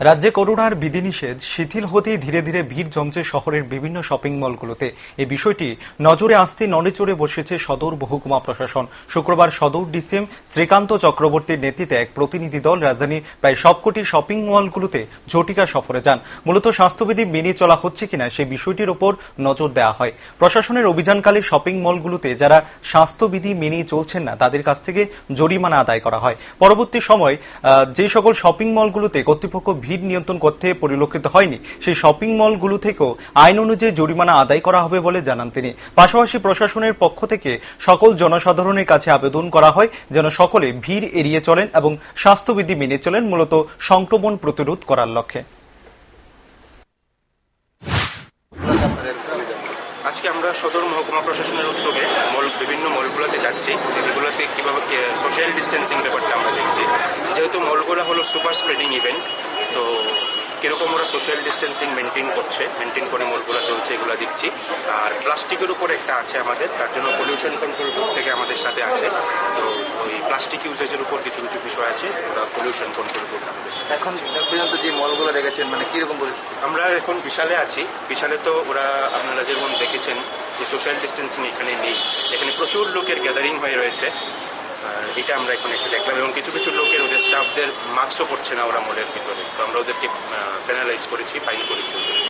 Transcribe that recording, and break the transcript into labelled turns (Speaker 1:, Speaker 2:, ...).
Speaker 1: রাজ্যে করোনার বিধিনিষেধ শিথিল হতেই ধীরে ধীরে ভিড় জমছে শহরের বিভিন্ন শপিং মলগুলোতে। এই বিষয়টি নজরে আসতে নড়েচড়ে বসেছে সদর মহকুমা প্রশাসন। শুক্রবার সদর ডিসিএম শ্রীকান্ত চক্রবর্তীর নেতৃত্বে এক প্রতিনিধি দল রাজধানীর প্রায় সবকটি শপিং মলগুলোতে ঝটিকা সফরে যান। মূলত স্বাস্থ্যবিধি মেনে চলা হচ্ছে কিনা সেই বিষয়টির উপর নজর দেওয়া হয়। প্রশাসনের অভিযানকালে শপিং মলগুলোতে যারা স্বাস্থ্যবিধি মেনে চলছেন না তাদের কাছ থেকে জরিমানা আদায় করা হয়। পরবর্তী সময় যে সকল শপিং মলগুলোতে কর্তৃপক্ষ ভিড় নিয়ন্ত্রণ করতে পরিলক্ষিত হয়নি সেই শপিং মলগুলো থেকেও আইন অনুযায়ী জরিমানা আদায় করা হবে বলে জানান তিনি। পাশাপাশি প্রশাসনের পক্ষ থেকে সকল জনসাধারণের কাছে আবেদন করা হয় যেন সকলে ভিড় এড়িয়ে চলেন এবং স্বাস্থ্যবিধি মেনে চলেন, মূলত সংক্রমণ প্রতিরোধ করার লক্ষ্যে।
Speaker 2: আজকে আমরা সদর মহকুমা প্রশাসনের উদ্যোগে বিভিন্ন মলগুলোতে যাচ্ছি। এগুলোতে কিভাবে সোশ্যাল ডিস্টেন্সিং ব্যাপারটা আমরা দেখছি। যেহেতু মলগুলো হলো সুপার স্প্রেডিং ইভেন্ট, তো কিরকম ওরা সোশ্যাল ডিস্টেন্সিং মেনটেন করে মলগুলো চলছে এগুলো দেখছি। আর প্লাস্টিকের উপর একটা আছে আমাদের, তার জন্য পলিউশন কন্ট্রোল বোর্ড থেকে আমাদের সাথে আছে। তো ওই প্লাস্টিক ইউজেজের উপর কিছু কিছু বিষয় আছে, ওরা পলিউশন কন্ট্রোল বোর্ড আমাদের সাথে।
Speaker 3: এখন পর্যন্ত যে মলগুলো দেখেছেন মানে কিরকম পরিস্থিতি?
Speaker 2: আমরা এখন বিশালে আছি। বিশালে তো ওরা আপনারা যেমন দেখেছেন যে সোশ্যাল ডিস্টেন্সিং এখানে নেই, এখানে প্রচুর লোকের গ্যাদারিং হয়ে রয়েছে। এটা আমরা এখন এসে দেখলাম, এবং কিছু কিছু লোকের ওদের স্টাফদের মাস্কও পরছে না ওরা মলের ভিতরে। তো আমরা ওদেরকে পেনালাইজ করেছি, ফাইন করেছি ওদের।